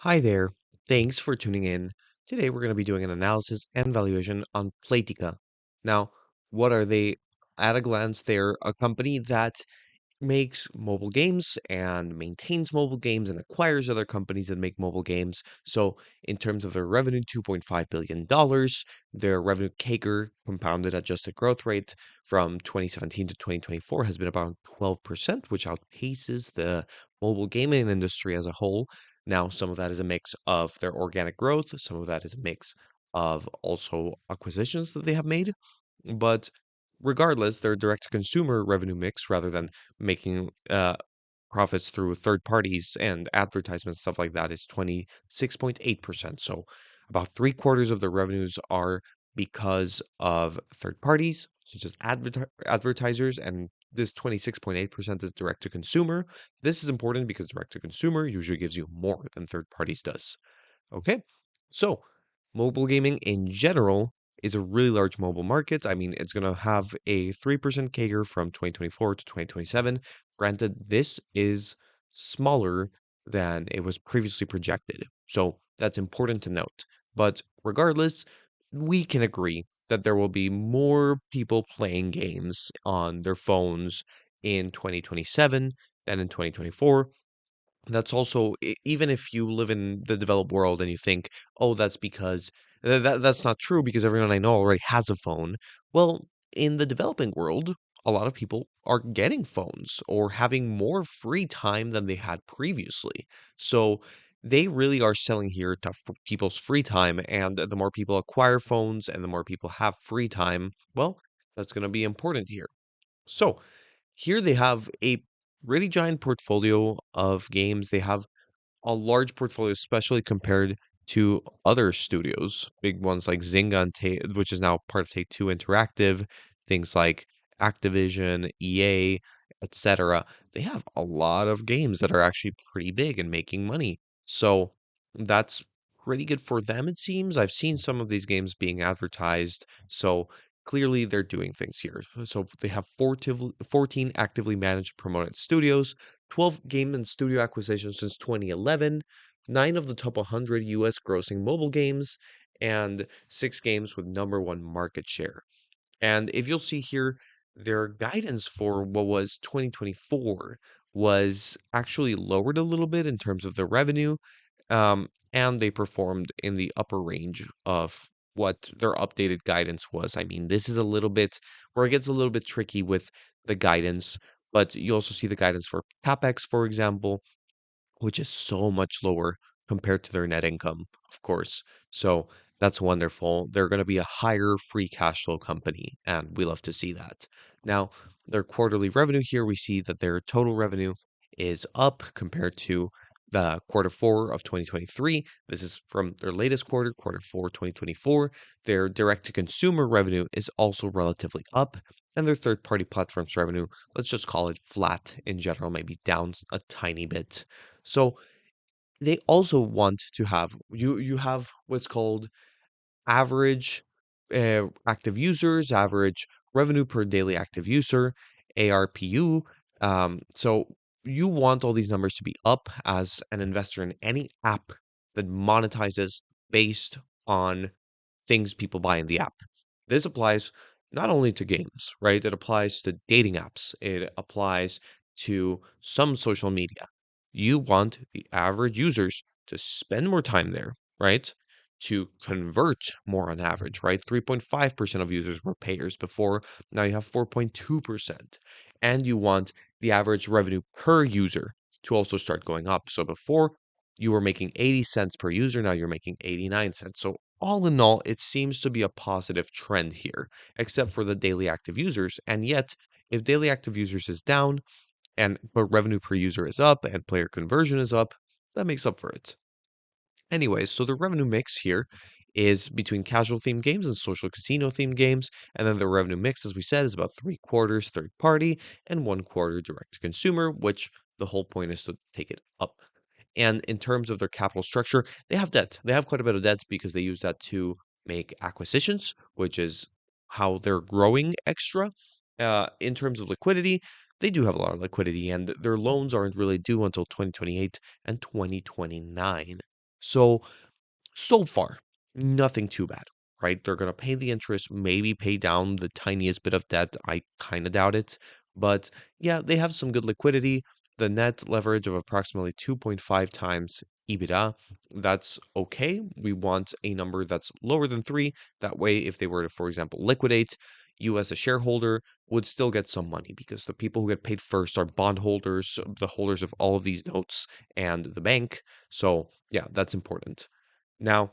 Hi there. Thanks for tuning in. Today we're going to be doing an analysis and valuation on Playtika. Now, what are they? At a glance, they're a company that makes mobile games and maintains mobile games and acquires other companies that make mobile games. So, in terms of their revenue, $2.5 billion, their revenue CAGR, compounded adjusted growth rate from 2017 to 2024, has been about 12%, which outpaces the mobile gaming industry as a whole. Now, some of that is a mix of their organic growth, some of that is a mix of also acquisitions that they have made. But regardless, their direct to consumer revenue mix, rather than making profits through third parties and advertisements, stuff like that, is 26.8%. So about three quarters of the revenues are because of third parties, such as advertisers, and this 26.8% is direct to consumer. This is important because direct to consumer usually gives you more than third parties does. Okay, so mobile gaming in general is a really large mobile market. I mean, it's going to have a 3% CAGR from 2024 to 2027. Granted, this is smaller than it was previously projected. So that's important to note. But regardless, we can agree that there will be more people playing games on their phones in 2027 than in 2024. That's also even if you live in the developed world and you think, "Oh, that's because that's not true because everyone I know already has a phone." Well, in the developing world, a lot of people are getting phones or having more free time than they had previously. So they really are selling here to people's free time, and the more people acquire phones and the more people have free time, well, that's going to be important here. So here they have a really giant portfolio of games. They have a large portfolio, especially compared to other studios, big ones like Zynga, and which is now part of Take Two Interactive, things like Activision, EA, etc. They have a lot of games that are actually pretty big and making money. So that's pretty good for them, it seems. I've seen some of these games being advertised, so clearly they're doing things here. So they have 14 actively managed promoted studios, 12 game and studio acquisitions since 2011, 9 of the top 100 US grossing mobile games, and 6 games with number one market share. And if you'll see here, their guidance for what was 2024 was actually lowered a little bit in terms of the revenue, and they performed in the upper range of what their updated guidance was. I mean, this is a little bit where it gets a little bit tricky with the guidance, but you also see the guidance for CapEx, for example, which is so much lower compared to their net income, of course. So that's wonderful. They're going to be a higher free cash flow company, and we love to see that. Now, their quarterly revenue here, we see that their total revenue is up compared to the quarter four of 2023. This is from their latest quarter, quarter four, 2024. Their direct to consumer revenue is also relatively up, and their third party platforms revenue, let's just call it flat in general, maybe down a tiny bit. So they also want to have you have what's called average active users, average revenue per daily active user, ARPU. So you want all these numbers to be up as an investor in any app that monetizes based on things people buy in the app. This applies not only to games, right? It applies to dating apps. It applies to some social media. You want the average users to spend more time there, right? To convert more on average, right? 3.5% of users were payers before. Now you have 4.2%. And you want the average revenue per user to also start going up. So before you were making 80 cents per user, now you're making 89 cents. So all in all, it seems to be a positive trend here, except for the daily active users. And yet, if daily active users is down and but revenue per user is up and player conversion is up, that makes up for it. Anyways, so the revenue mix here is between casual themed games and social casino themed games. And then the revenue mix, as we said, is about three quarters third party and one quarter direct to consumer, which the whole point is to take it up. And in terms of their capital structure, they have debt. They have quite a bit of debt because they use that to make acquisitions, which is how they're growing extra. In terms of liquidity, they do have a lot of liquidity, and their loans aren't really due until 2028 and 2029. So so far, nothing too bad, right? They're going to pay the interest, maybe pay down the tiniest bit of debt. I kind of doubt it. But yeah, they have some good liquidity. The net leverage of approximately 2.5 times EBITDA. That's okay. We want a number that's lower than 3. That way, if they were to, for example, liquidate, you as a shareholder would still get some money because the people who get paid first are bondholders, the holders of all of these notes, and the bank. So, yeah, that's important. Now,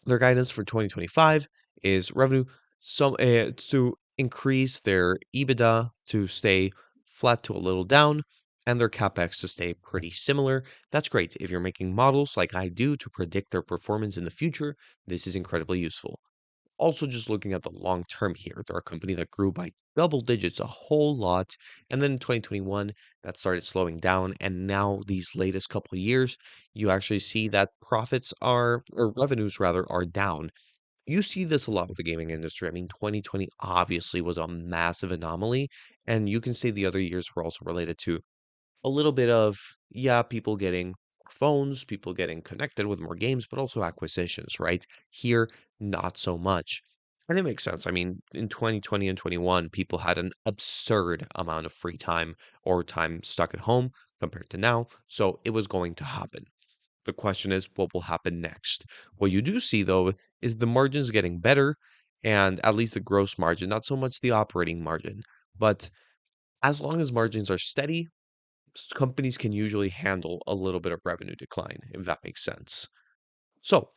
their guidance for 2025 is revenue to increase their EBITDA to stay flat to a little down and their capex to stay pretty similar. That's great. If you're making models like I do to predict their performance in the future, this is incredibly useful. Also, just looking at the long term here, they're a company that grew by double digits a whole lot. And then in 2021, that started slowing down. And now, these latest couple of years, you actually see that profits are, or revenues rather, are down. You see this a lot with the gaming industry. I mean, 2020 obviously was a massive anomaly. And you can say the other years were also related to a little bit of, yeah, people getting phones, people getting connected with more games, but also acquisitions, right? Here, not so much. And it makes sense. I mean, in 2020 and 21, people had an absurd amount of free time or time stuck at home compared to now. So it was going to happen. The question is, what will happen next? What you do see, though, is the margins getting better, and at least the gross margin, not so much the operating margin. But as long as margins are steady, companies can usually handle a little bit of revenue decline, if that makes sense. So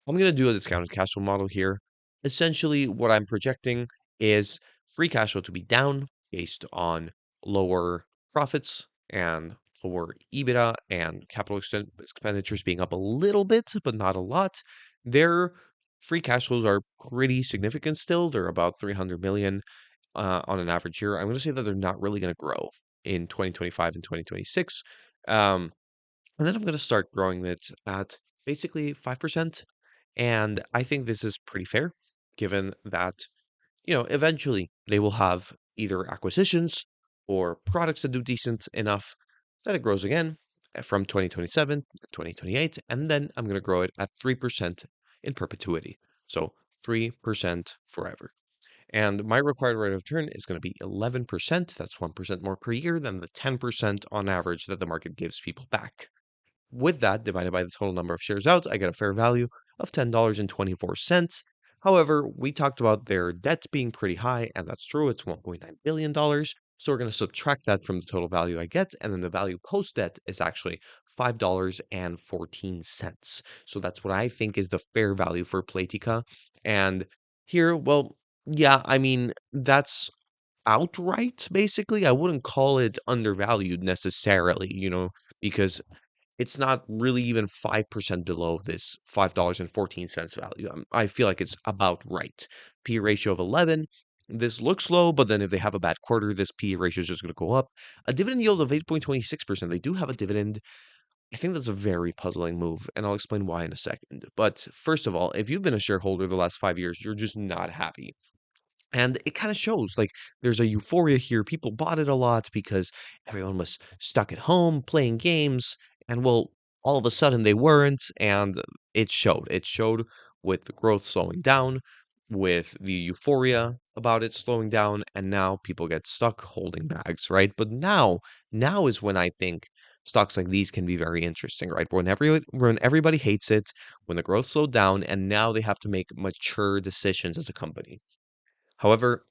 I'm going to do a discounted cash flow model here. Essentially, what I'm projecting is free cash flow to be down based on lower profits and lower EBITDA and capital expenditures being up a little bit, but not a lot. Their free cash flows are pretty significant still. They're about 300 million on an average year. I'm going to say that they're not really going to grow in 2025 and 2026. Um, and then I'm going to start growing it at basically 5%. And I think this is pretty fair given that, eventually they will have either acquisitions or products that do decent enough that it grows again from 2027, 2028. And then I'm going to grow it at 3% in perpetuity. So 3% forever. And my required rate of return is going to be 11%. That's 1% more per year than the 10% on average that the market gives people back. With that, divided by the total number of shares out, I get a fair value of $10.24. However, we talked about their debt being pretty high, and that's true. It's $1.9 billion. So we're going to subtract that from the total value I get, and then the value post debt is actually $5.14. So that's what I think is the fair value for Playtika. And here, well, yeah, I mean, that's outright, basically. I wouldn't call it undervalued necessarily, because it's not really even 5% below this $5.14 value. I feel like it's about right. P ratio of 11. This looks low, but then if they have a bad quarter, this P ratio is just going to go up. A dividend yield of 8.26%. They do have a dividend. I think that's a very puzzling move, and I'll explain why in a second. But first of all, if you've been a shareholder the last 5 years, you're just not happy. And it kind of shows like there's a euphoria here. People bought it a lot because everyone was stuck at home playing games. And well, all of a sudden they weren't. And it showed. It showed with the growth slowing down, with the euphoria about it slowing down. And now people get stuck holding bags, right? But now is when I think stocks like these can be very interesting, right? When everybody hates it, when the growth slowed down, and now they have to make mature decisions as a company. However,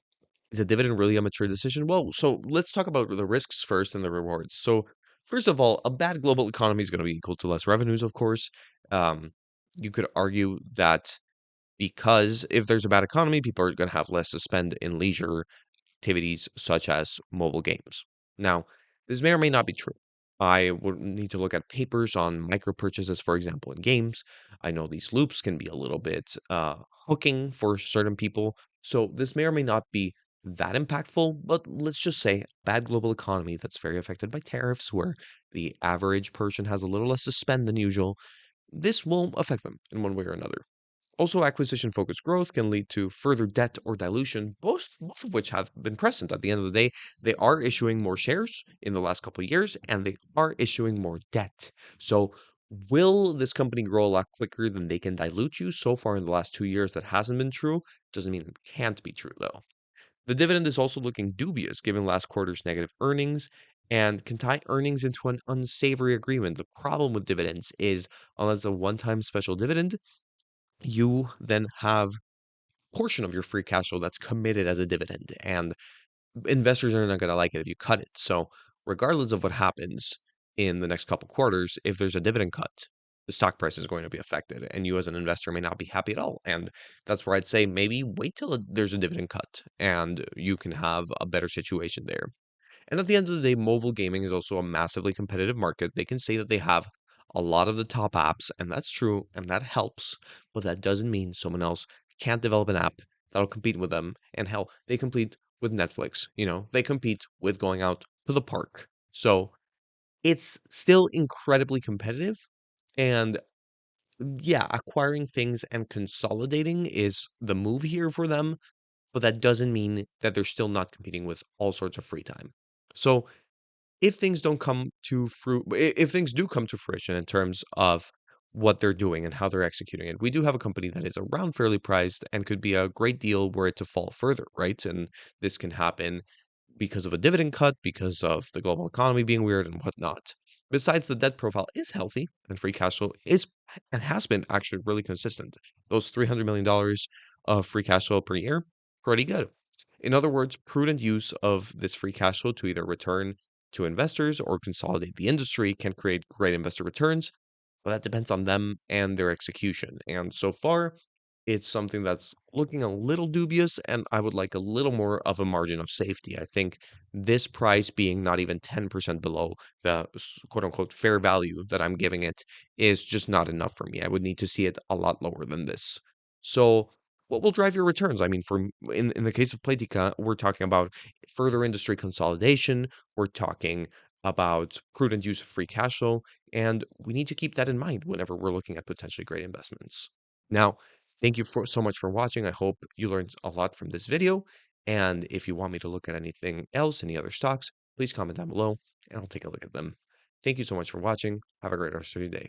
is a dividend really a mature decision? Well, so let's talk about the risks first and the rewards. So, first of all, a bad global economy is going to be equal to less revenues, of course. Um, you could argue that because if there's a bad economy, people are going to have less to spend in leisure activities such as mobile games. Now, this may or may not be true. I would need to look at papers on micro purchases, for example, in games. I know these loops can be a little bit hooking for certain people. So this may or may not be that impactful, but let's just say bad global economy that's very affected by tariffs, where the average person has a little less to spend than usual. This will affect them in one way or another. Also, acquisition-focused growth can lead to further debt or dilution, both of which have been present. At the end of the day, they are issuing more shares in the last couple of years, and they are issuing more debt. So Will this company grow a lot quicker than they can dilute you? So far in the last 2 years, that hasn't been true. Doesn't mean it can't be true, though. The dividend is also looking dubious given last quarter's negative earnings and can tie earnings into an unsavory agreement. The problem with dividends is, unless a one-time special dividend, you then have portion of your free cash flow that's committed as a dividend, and investors are not going to like it if you cut it. So, regardless of what happens in the next couple quarters, if there's a dividend cut, the stock price is going to be affected, and you as an investor may not be happy at all. And that's where I'd say maybe wait till there's a dividend cut, and you can have a better situation there. And at the end of the day, mobile gaming is also a massively competitive market. They can say that they have a lot of the top apps, and that's true, and that helps, but that doesn't mean someone else can't develop an app that'll compete with them. And hell, they compete with Netflix, they compete with going out to the park. So it's still incredibly competitive. And yeah, acquiring things and consolidating is the move here for them, but that doesn't mean that they're still not competing with all sorts of free time. So if things don't come to if things do come to fruition in terms of what they're doing and how they're executing it, we do have a company that is around fairly priced and could be a great deal were it to fall further, right? And this can happen because of a dividend cut, because of the global economy being weird and whatnot. Besides, the debt profile is healthy and free cash flow is and has been actually really consistent. Those $300 million of free cash flow per year, pretty good. In other words, prudent use of this free cash flow to either return to investors or consolidate the industry can create great investor returns, but that depends on them and their execution. And so far, it's something that's looking a little dubious, and I would like a little more of a margin of safety. I think this price being not even 10% below the quote unquote fair value that I'm giving it is just not enough for me. I would need to see it a lot lower than this. So, what will drive your returns? I mean, in the case of Playtika, we're talking about further industry consolidation. We're talking about prudent use of free cash flow, and we need to keep that in mind whenever we're looking at potentially great investments. Now, thank you so much for watching. I hope you learned a lot from this video. And if you want me to look at anything else, any other stocks, please comment down below and I'll take a look at them. Thank you so much for watching. Have a great rest of your day.